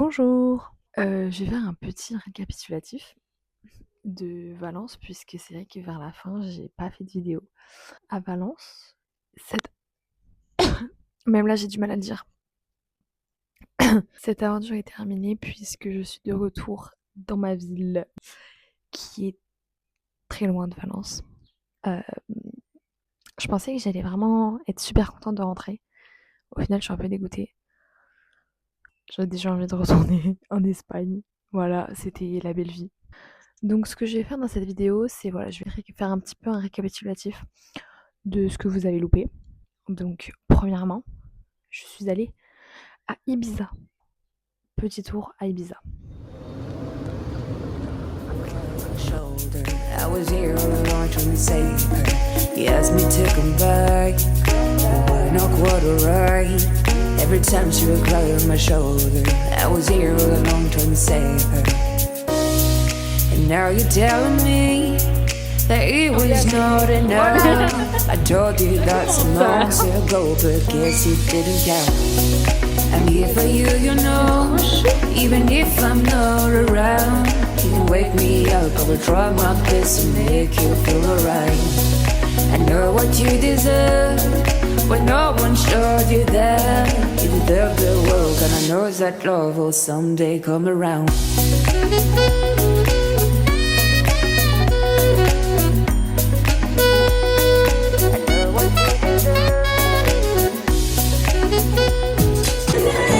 Bonjour! Je vais faire un petit récapitulatif de Valence puisque c'est vrai que vers la fin, j'ai pas fait de vidéo. À Valence, cette même là, j'ai du mal à le dire. Cette aventure est terminée puisque je suis de retour dans ma ville qui est très loin de Valence. Hem, je pensais que j'allais vraiment être super contente de rentrer. Au final, je suis un peu dégoûtée. J'avais déjà envie de retourner en Espagne. Voilà, c'était la belle vie. Donc ce que je vais faire dans cette vidéo, c'est voilà, je vais faire un petit peu un récapitulatif de ce que vous avez loupé. Donc premièrement, je suis allée à Ibiza. Petit tour à Ibiza. Shoulder. I was here all along trying to save her. He asked me to come back. It wasn't no quarter right. Every time she would cry on my shoulder. I was here all along trying to save her. And now you're telling me that it was not enough. I told you that some months ago, but guess it didn't count. I'm here for you, you know. Even if I'm not around, you can wake me up. I will try my best to make you feel alright. I know what you deserve, but no one showed you that. You deserve the world, and I know that love will someday come around.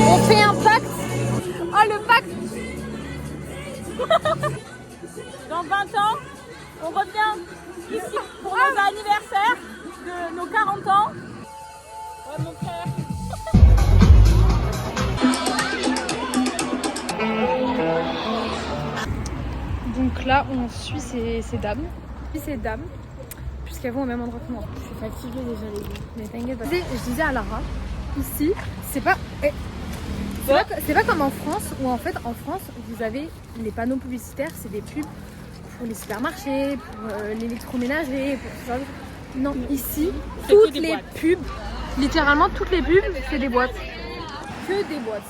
On fait un pacte. Oh le pacte. Dans 20 ans, on revient ici pour nos anniversaires de nos 40 ans. Ouais mon frère. Donc là on suit ces dames. Puisqu'elles vont au même endroit que moi. Je suis fatiguée déjà les gars. Mais t'inquiète pas. Je disais à Lara, ici, c'est pas comme en France où en fait en France vous avez les panneaux publicitaires, c'est des pubs pour les supermarchés, pour l'électroménager, pour tout ça. Non, ici, toutes les pubs, littéralement toutes les pubs, c'est des boîtes. Que des boîtes.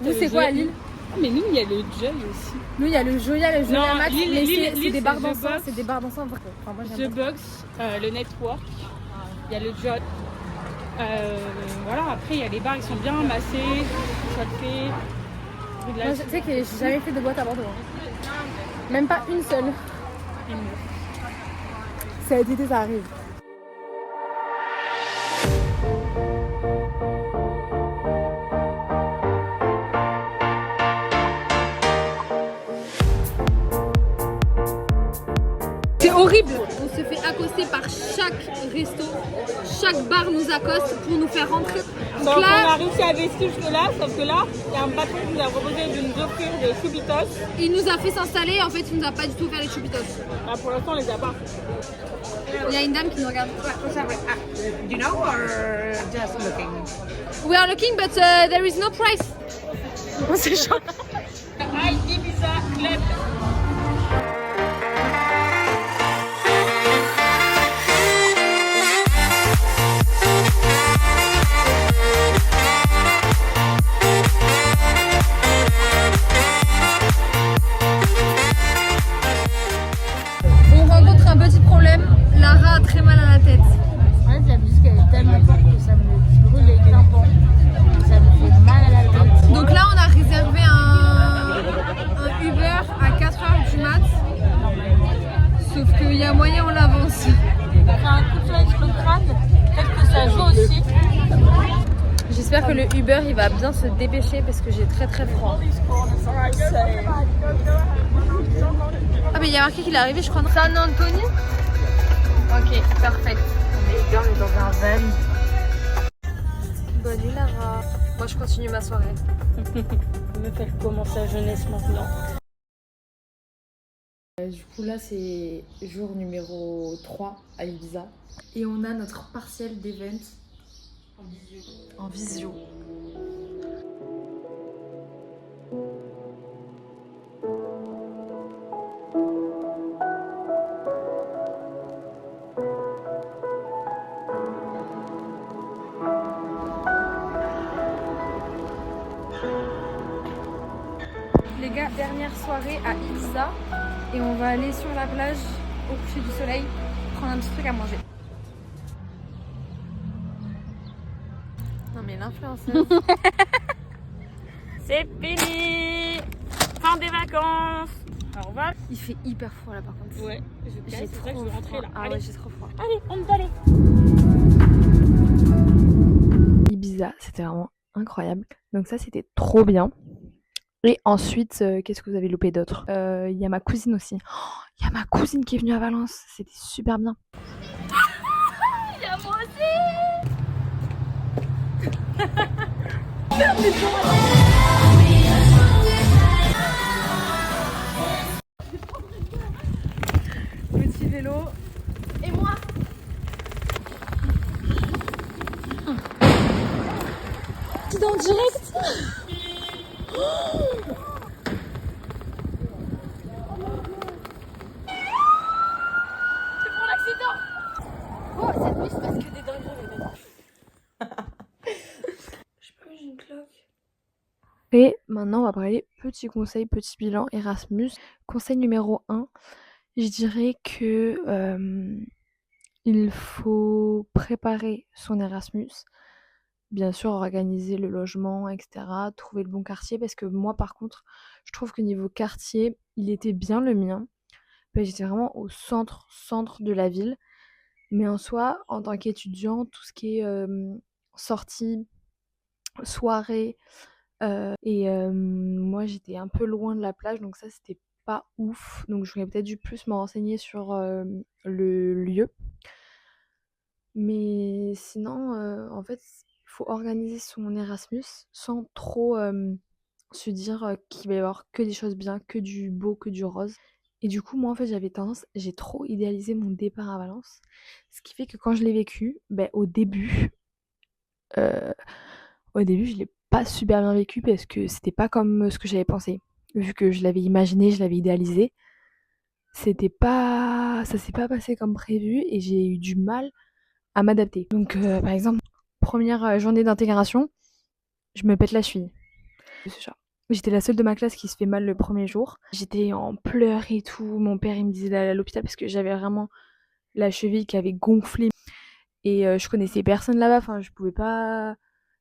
Vous c'est quoi à Lille? Mais nous, il y a le Joy aussi. Nous, il y a le Joya, le Joya Max, mais c'est des bars The dansants, Box. c'est des bars dansants. Enfin, moi, j'aime The pas. Box, le Network, il y a le Joy. Voilà, après, il y a les bars, ils sont bien massés, chauffés. Moi, tu sais que j'ai jamais fait de boîte à Bordeaux. Hein. Même pas une seule. Cet été, ça arrive. C'est horrible. On se fait accoster par chaque resto, chaque bar nous accoste pour nous faire rentrer. Donc on a réussi à vestir jusque-là, sauf que là, il y a un patron qui nous a proposé de nous offrir des choupitos. Il nous a fait s'installer, en fait il nous a pas du tout fait les choupitos. Ah, pour l'instant, on les a pas. Il y a une dame qui nous regarde. You know, or just looking? We are looking but there is no price. C'est chaud. Hi, Ibiza Club. On rencontre un petit problème. Lara a très mal à la tête. En fait, la musique elle est tellement forte que ça me brûle les tympans. Ça me fait mal à la tête. Donc là on a réservé un Uber à 4h du mat. Sauf qu'il y a moyen on l'avance. Ça fait un coup de soleil sur le crâne. Peut-être que ça joue aussi. J'espère que le Uber il va bien se dépêcher parce que j'ai très très froid. Ah mais il y a marqué qu'il est arrivé je crois. San Antonio. Ok, parfait. On est dans un van. Bonne nuit Lara. Moi je continue ma soirée. Me faire commencer sa jeunesse maintenant. Du coup là c'est jour numéro 3 à Ibiza. Et on a notre partiel d'event en visio. les gars, dernière soirée à Ibiza. Et on va aller sur la plage au coucher du soleil prendre un petit truc à manger. Non mais l'influenceuse. C'est fini. Fin des vacances. Au revoir. Il fait hyper froid là par contre. Ouais, J'ai c'est vrai que trop je veux rentrer froid. là. Ah Allez, ouais, j'ai trop froid. allez, on peut aller. Ibiza, c'était vraiment incroyable. Donc ça, c'était trop bien. Et ensuite, qu'est-ce que vous avez loupé d'autre? Il y a ma cousine aussi. Oh, il y a ma cousine qui est venue à Valence. C'était super bien. Il y a moi aussi. Petit vélo. Et moi. C'est en direct. Oh, cette nuit, c'est parce que des dingueries, les mecs. Je sais pas, j'ai une cloque. Et maintenant, on va parler petit conseil, petit bilan Erasmus. Conseil numéro 1, je dirais que il faut préparer son Erasmus. Bien sûr, organiser le logement, etc. Trouver le bon quartier. Parce que moi, par contre, je trouve que niveau quartier, il était bien le mien. J'étais vraiment au centre de la ville. Mais en soi, en tant qu'étudiant, tout ce qui est sortie, soirée, moi j'étais un peu loin de la plage, donc ça c'était pas ouf. Donc j'aurais peut-être dû plus me renseigner sur le lieu. Mais sinon, en fait, il faut organiser son Erasmus sans trop se dire qu'il va y avoir que des choses bien, que du beau, que du rose. Et du coup, moi en fait, j'ai trop idéalisé mon départ à Valence. Ce qui fait que quand je l'ai vécu, euh, au début, je l'ai pas super bien vécu parce que c'était pas comme ce que j'avais pensé. Vu que je l'avais imaginé, je l'avais idéalisé, ça s'est pas passé comme prévu et j'ai eu du mal à m'adapter. Donc, par exemple, première journée d'intégration, je me pète la cheville. C'est ça. J'étais la seule de ma classe qui se fait mal le premier jour. J'étais en pleurs et tout. Mon père, il me disait d'aller à l'hôpital parce que j'avais vraiment la cheville qui avait gonflé. Et je connaissais personne là-bas. Enfin, je pouvais pas.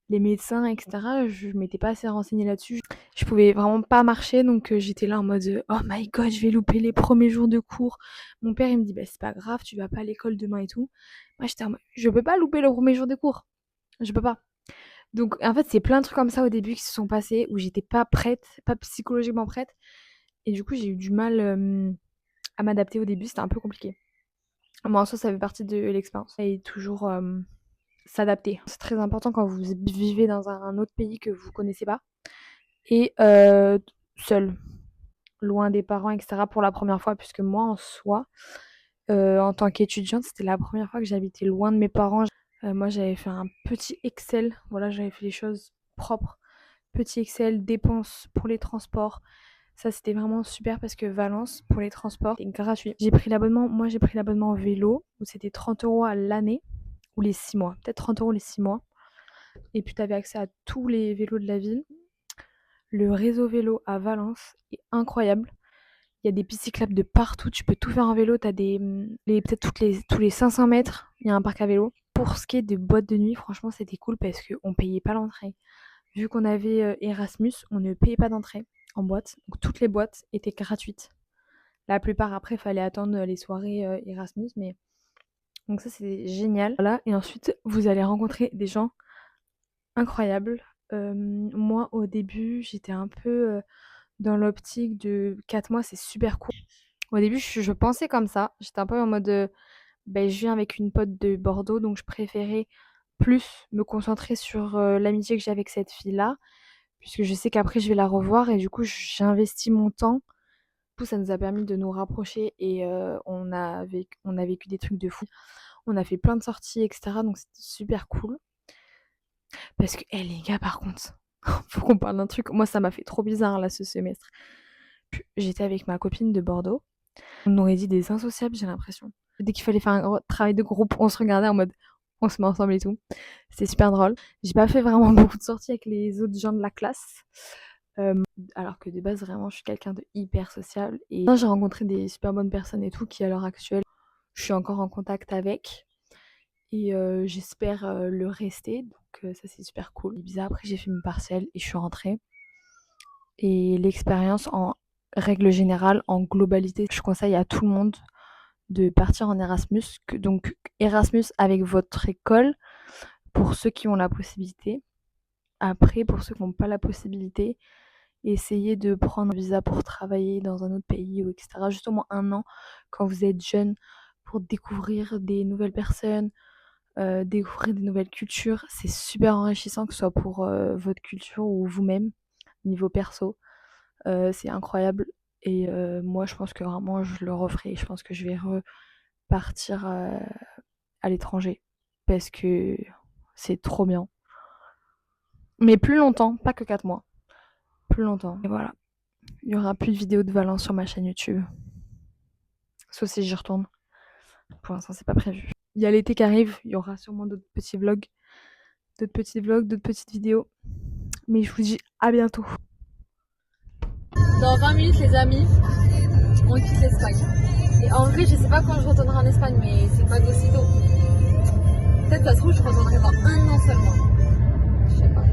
Les médecins, etc. Je m'étais pas assez renseignée là-dessus. Je pouvais vraiment pas marcher, donc j'étais là en mode oh my god, je vais louper les premiers jours de cours. Mon père, il me dit bah c'est pas grave, tu vas pas à l'école demain et tout. Moi, j'étais en mode je peux pas louper le premier jour de cours. Je peux pas. Donc en fait, c'est plein de trucs comme ça au début qui se sont passés où j'étais pas prête, pas psychologiquement prête. Et du coup, j'ai eu du mal à m'adapter au début, c'était un peu compliqué. Moi, en soi, ça fait partie de l'expérience. Et toujours s'adapter. C'est très important quand vous vivez dans un autre pays que vous connaissez pas. Et seul, loin des parents, etc. pour la première fois, puisque moi, en soi, en tant qu'étudiante, c'était la première fois que j'habitais loin de mes parents. Moi, j'avais fait un petit Excel. Voilà, j'avais fait les choses propres. Petit Excel, dépenses pour les transports. Ça, c'était vraiment super parce que Valence, pour les transports, c'est gratuit. J'ai pris l'abonnement vélo où c'était 30 € à l'année ou les 6 mois. Peut-être 30 € les 6 mois. Et puis, tu avais accès à tous les vélos de la ville. Le réseau vélo à Valence est incroyable. Il y a des pistes cyclables de partout. Tu peux tout faire en vélo. Tu as peut-être tous les 500 mètres, il y a un parc à vélo. Pour ce qui est de boîtes de nuit, franchement, c'était cool parce qu'on payait pas l'entrée. Vu qu'on avait Erasmus, on ne payait pas d'entrée en boîte. Donc toutes les boîtes étaient gratuites. La plupart, après, il fallait attendre les soirées Erasmus. Mais donc ça, c'est génial. Voilà. Et ensuite, vous allez rencontrer des gens incroyables. Moi, au début, j'étais un peu dans l'optique de 4 mois, c'est super court. Au début, je pensais comme ça. J'étais un peu en mode, je viens avec une pote de Bordeaux, donc je préférais plus me concentrer sur l'amitié que j'ai avec cette fille-là, puisque je sais qu'après, je vais la revoir et du coup, j'ai investi mon temps. Du coup, ça nous a permis de nous rapprocher et on a vécu des trucs de fou. On a fait plein de sorties, etc. Donc, c'était super cool. Parce que, les gars, par contre, faut qu'on parle d'un truc. Moi, ça m'a fait trop bizarre, là, ce semestre. J'étais avec ma copine de Bordeaux. On aurait dit des insociables, j'ai l'impression. Dès qu'il fallait faire un travail de groupe, on se regardait en mode on se met ensemble et tout. C'était super drôle. J'ai pas fait vraiment beaucoup de sorties avec les autres gens de la classe. Alors que de base, vraiment, je suis quelqu'un de hyper sociable. Et j'ai rencontré des super bonnes personnes et tout qui, à l'heure actuelle, je suis encore en contact avec. Et j'espère le rester. Donc ça, c'est super cool. Ibiza, après, j'ai fait mes partiels et je suis rentrée. Et l'expérience, en règle générale, en globalité, je conseille à tout le monde de partir en Erasmus. Donc Erasmus avec votre école, pour ceux qui ont la possibilité. Après, pour ceux qui n'ont pas la possibilité, essayez de prendre un visa pour travailler dans un autre pays ou etc. Juste au moins 1 an quand vous êtes jeune pour découvrir des nouvelles personnes, découvrir des nouvelles cultures. C'est super enrichissant, que ce soit pour votre culture ou vous-même, niveau perso. C'est incroyable. Et moi, je pense que vraiment, je le referai. Je pense que je vais repartir à l'étranger parce que c'est trop bien. Mais plus longtemps, pas que 4 mois. Plus longtemps. Et voilà. Il y aura plus de vidéos de Valence sur ma chaîne YouTube. Sauf si j'y retourne. Pour l'instant, c'est pas prévu. Il y a l'été qui arrive, il y aura sûrement d'autres petits vlogs, d'autres petites vidéos. Mais je vous dis à bientôt. Dans 20 minutes, les amis, on quitte l'Espagne. Et en vrai, je sais pas quand je retournerai en Espagne, mais c'est pas d'aussitôt. Peut-être ça se trouve, je retournerai dans 1 an seulement. Je sais pas.